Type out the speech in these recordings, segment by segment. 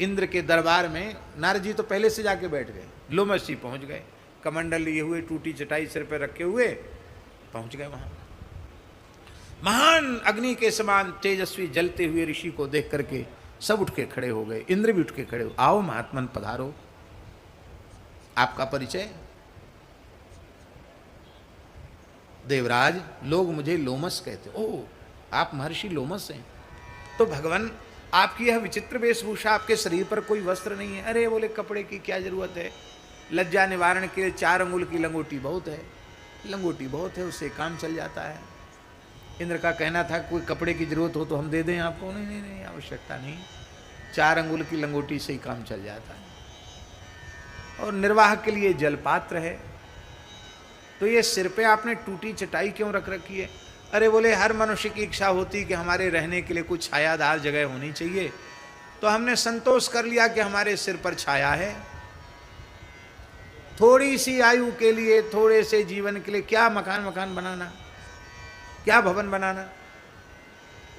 इंद्र के दरबार में नारद जी तो पहले से जाके बैठ गए, लोमस जी पहुंच गए, कमंडल लिए हुए, टूटी चटाई सिर पर रखे हुए पहुंच गए वहां। महान अग्नि के समान तेजस्वी जलते हुए ऋषि को देख करके सब उठ के खड़े हो गए। इंद्र भी उठ के खड़े हो, आओ महात्मन पधारो, आपका परिचय? देवराज, लोग मुझे लोमस कहते। ओह, आप महर्षि लोमस हैं? तो भगवान, आपकी यह विचित्र वेशभूषा, आपके शरीर पर कोई वस्त्र नहीं है। अरे बोले, कपड़े की क्या जरूरत है, लज्जा निवारण के लिए 4 अंगुल की लंगोटी बहुत है, लंगोटी बहुत है, उससे काम चल जाता है। इंद्र का कहना था कोई कपड़े की जरूरत हो तो हम दे दें आपको। नहीं नहीं नहीं, आवश्यकता नहीं, 4 अंगुल की लंगोटी से ही काम चल जाता है। और निर्वाह के लिए जलपात्र है। तो ये सिर पे आपने टूटी चटाई क्यों रख रखी है? अरे बोले, हर मनुष्य की इच्छा होती कि हमारे रहने के लिए कुछ छायादार जगह होनी चाहिए, तो हमने संतोष कर लिया कि हमारे सिर पर छाया है। थोड़ी सी आयु के लिए, थोड़े से जीवन के लिए क्या मकान बनाना, क्या भवन बनाना?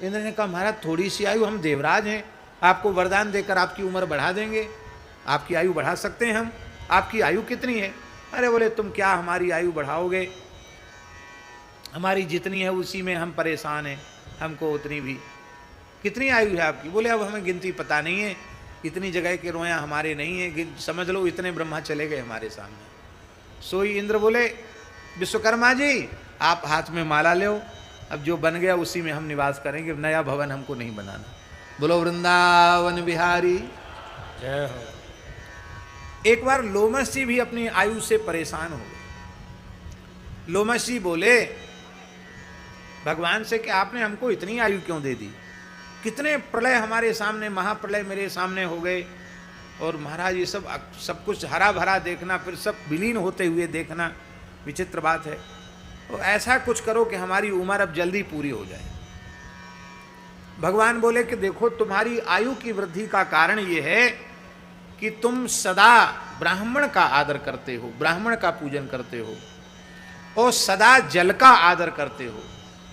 इंद्र ने कहा, महाराज थोड़ी सी आयु, हम देवराज हैं, आपको वरदान देकर आपकी उम्र बढ़ा देंगे, आपकी आयु बढ़ा सकते हैं हम। आपकी आयु कितनी है? अरे बोले, तुम क्या हमारी आयु बढ़ाओगे, हमारी जितनी है उसी में हम परेशान हैं, हमको उतनी भी। कितनी आयु है आपकी? बोले, अब हमें गिनती पता नहीं है, इतनी जगह के रोया हमारे नहीं है, समझ लो इतने ब्रह्मा चले गए हमारे सामने। सोई इंद्र बोले, विश्वकर्मा जी, आप हाथ में माला लो, अब जो बन गया उसी में हम निवास करेंगे, नया भवन हमको नहीं बनाना। बोलो वृंदावन बिहारी जय हो। एक बार लोमस जी भी अपनी आयु से परेशान हो गए। लोमस जी बोले भगवान से कि आपने हमको इतनी आयु क्यों दे दी? कितने प्रलय हमारे सामने, महाप्रलय मेरे सामने हो गए, और महाराज ये सब कुछ हरा भरा देखना, फिर सब विलीन होते हुए देखना, विचित्र बात है। तो ऐसा कुछ करो कि हमारी उम्र अब जल्दी पूरी हो जाए। भगवान बोले कि देखो, तुम्हारी आयु की वृद्धि का कारण ये है कि तुम सदा ब्राह्मण का आदर करते हो, ब्राह्मण का पूजन करते हो, और सदा जल का आदर करते हो।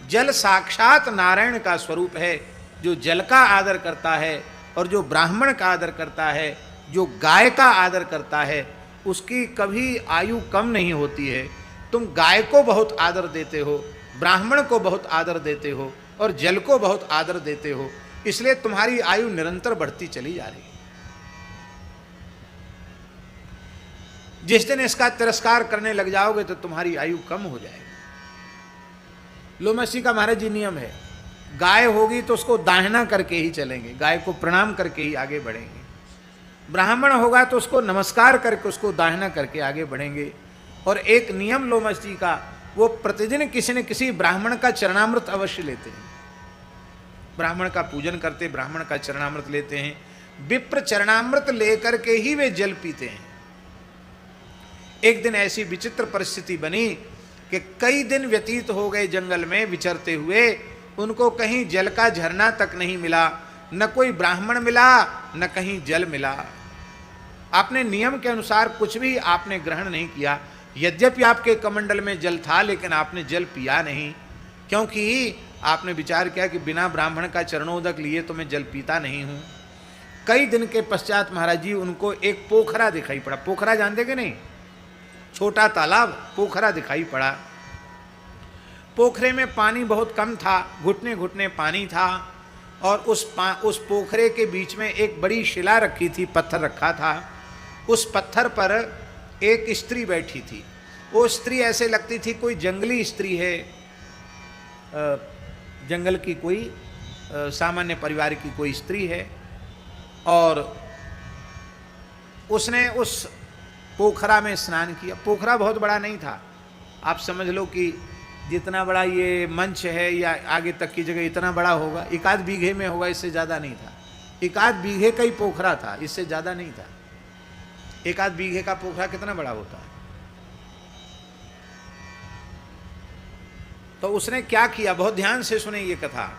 जल साक्षात नारायण का स्वरूप है। जो जल का आदर करता है और जो ब्राह्मण का आदर करता है, जो गाय का आदर करता है, उसकी कभी आयु कम नहीं होती है। तुम गाय को बहुत आदर देते हो, ब्राह्मण को बहुत आदर देते हो, और जल को बहुत आदर देते हो, इसलिए तुम्हारी आयु निरंतर बढ़ती चली जा रही है। जिस दिन इसका तिरस्कार करने लग जाओगे तो तुम्हारी आयु कम हो जाएगी। लोमसी का महाराज जी नियम है, गाय होगी तो उसको दाहिना करके ही चलेंगे, गाय को प्रणाम करके ही आगे बढ़ेंगे। ब्राह्मण होगा तो उसको नमस्कार करके, उसको दाहिना करके आगे बढ़ेंगे। और एक नियम लोमस जी का, वो प्रतिदिन किसी न किसी ब्राह्मण का चरणामृत अवश्य लेते हैं। ब्राह्मण का पूजन करते, ब्राह्मण का चरणामृत लेते हैं। विप्र चरणामृत लेकर के ही वे जल पीते हैं। एक दिन ऐसी विचित्र परिस्थिति बनी कि कई दिन व्यतीत हो गए जंगल में विचरते हुए, उनको कहीं जल का झरना तक नहीं मिला, न कोई ब्राह्मण मिला, न कहीं जल मिला। आपने नियम के अनुसार कुछ भी आपने ग्रहण नहीं किया। यद्यपि आपके कमंडल में जल था, लेकिन आपने जल पिया नहीं, क्योंकि आपने विचार किया कि बिना ब्राह्मण का चरणोदक लिए तो मैं जल पीता नहीं हूं। कई दिन के पश्चात महाराज जी उनको एक पोखरा दिखाई पड़ा। पोखरा जानते कि नहीं? छोटा तालाब, पोखरा दिखाई पड़ा। पोखरे में पानी बहुत कम था, घुटने घुटने पानी था, और उस पोखरे के बीच में एक बड़ी शिला रखी थी, पत्थर रखा था। उस पत्थर पर एक स्त्री बैठी थी। वो स्त्री ऐसे लगती थी कोई जंगली स्त्री है, जंगल की कोई सामान्य परिवार की कोई स्त्री है। और उसने उस पोखरा में स्नान किया। पोखरा बहुत बड़ा नहीं था, आप समझ लो कि जितना बड़ा ये मंच है या आगे तक की जगह इतना बड़ा होगा, 1 आध बीघे में होगा, इससे ज़्यादा नहीं था। 1 आध बीघे का ही पोखरा था, इससे ज़्यादा नहीं था। 1 आध बीघे का पोखरा कितना बड़ा होता है? तो उसने क्या किया, बहुत ध्यान से सुने ये कथा।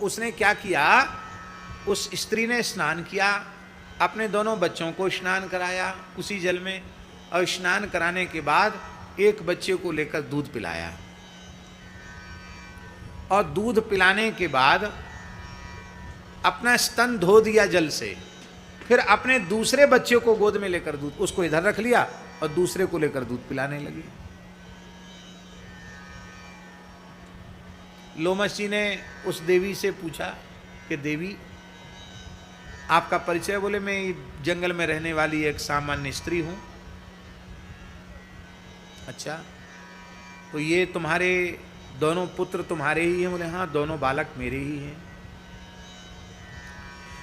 उसने क्या किया, उस स्त्री ने स्नान किया, अपने दोनों बच्चों को स्नान कराया उसी जल में, और स्नान कराने के बाद एक बच्चे को लेकर दूध पिलाया। और दूध पिलाने के बाद अपना स्तन धो दिया जल से, फिर अपने दूसरे बच्चे को गोद में लेकर दूध, उसको इधर रख लिया और दूसरे को लेकर दूध पिलाने लगी। लोमश जी ने उस देवी से पूछा कि देवी आपका परिचय? बोले मैं जंगल में रहने वाली एक सामान्य स्त्री हूं। अच्छा, तो ये तुम्हारे दोनों पुत्र तुम्हारे ही हैं? बोले हाँ, दोनों बालक मेरे ही हैं।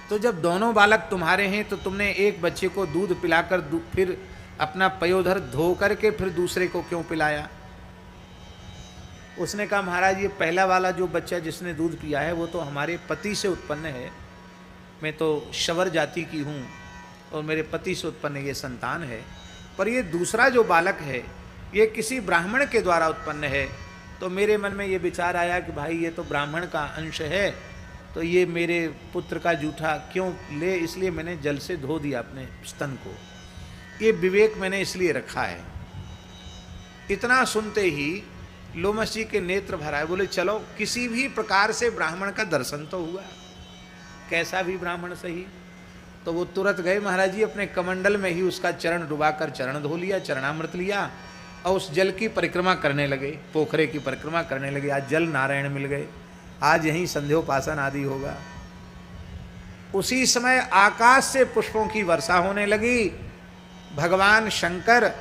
तो जब दोनों बालक तुम्हारे हैं तो तुमने एक बच्चे को दूध पिलाकर फिर अपना पयोधर धो करके फिर दूसरे को क्यों पिलाया? उसने कहा महाराज, ये पहला वाला जो बच्चा जिसने दूध पिया है वो तो हमारे पति से उत्पन्न है। मैं तो शवर जाति की हूँ और मेरे पति से उत्पन्न ये संतान है। पर ये दूसरा जो बालक है ये किसी ब्राह्मण के द्वारा उत्पन्न है। तो मेरे मन में ये विचार आया कि भाई ये तो ब्राह्मण का अंश है, तो ये मेरे पुत्र का जूठा क्यों ले, इसलिए मैंने जल से धो दिया अपने स्तन को। ये विवेक मैंने इसलिए रखा है। इतना सुनते ही लोमश जी के नेत्र भर आए। बोले चलो, किसी भी प्रकार से ब्राह्मण का दर्शन तो हुआ, कैसा भी ब्राह्मण सही। तो वो तुरंत गए महाराज जी, अपने कमंडल में ही उसका चरण डुबाकर चरण धो लिया, चरणामृत लिया और उस जल की परिक्रमा करने लगे, पोखरे की परिक्रमा करने लगे। आज जल नारायण मिल गए, आज यहीं संध्योपासन आदि होगा। उसी समय आकाश से पुष्पों की वर्षा होने लगी। भगवान शंकर,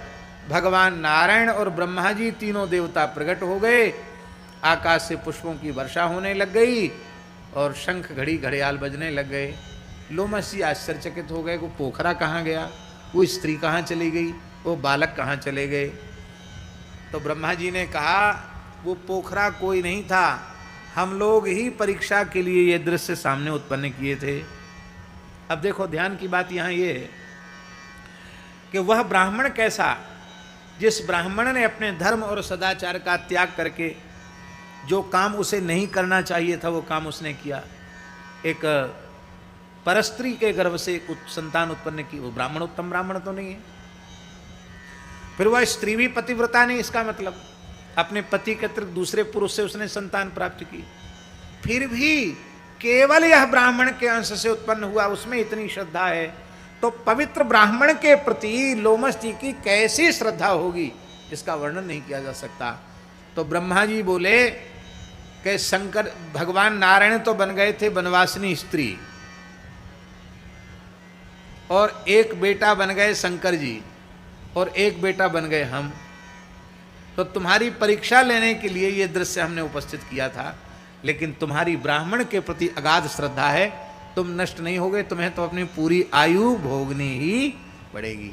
भगवान नारायण और ब्रह्मा जी तीनों देवता प्रकट हो गए। आकाश से पुष्पों की वर्षा होने लग गई और शंख घड़ी घड़ियाल बजने लग गए। लोमश जी आश्चर्यचकित हो गए, वो पोखरा कहाँ गया, वो स्त्री कहाँ चली गई, वो बालक कहाँ चले गए। तो ब्रह्मा जी ने कहा वो पोखरा कोई नहीं था, हम लोग ही परीक्षा के लिए ये दृश्य सामने उत्पन्न किए थे। अब देखो ध्यान की बात यहाँ ये है कि वह ब्राह्मण कैसा, जिस ब्राह्मण ने अपने धर्म और सदाचार का त्याग करके जो काम उसे नहीं करना चाहिए था वो काम उसने किया, एक परस्त्री के गर्भ से संतान उत्पन्न की, वो ब्राह्मण उत्तम ब्राह्मण तो नहीं है। फिर वह स्त्री भी पतिव्रता नहीं, इसका मतलब अपने पति के अतिरिक्त दूसरे पुरुष से उसने संतान प्राप्त की। फिर भी केवल यह ब्राह्मण के अंश से उत्पन्न हुआ, उसमें इतनी श्रद्धा है। तो पवित्र ब्राह्मण के प्रति लोमश जी की कैसी श्रद्धा होगी, इसका वर्णन नहीं किया जा सकता। तो ब्रह्मा जी बोले कि शंकर भगवान नारायण तो बन गए थे वनवासिनी स्त्री, और एक बेटा बन गए शंकर जी, और एक बेटा बन गए हम। तो तुम्हारी परीक्षा लेने के लिए ये दृश्य हमने उपस्थित किया था, लेकिन तुम्हारी ब्राह्मण के प्रति अगाध श्रद्धा है, तुम नष्ट नहीं होगे, तुम्हें तो अपनी पूरी आयु भोगनी ही पड़ेगी।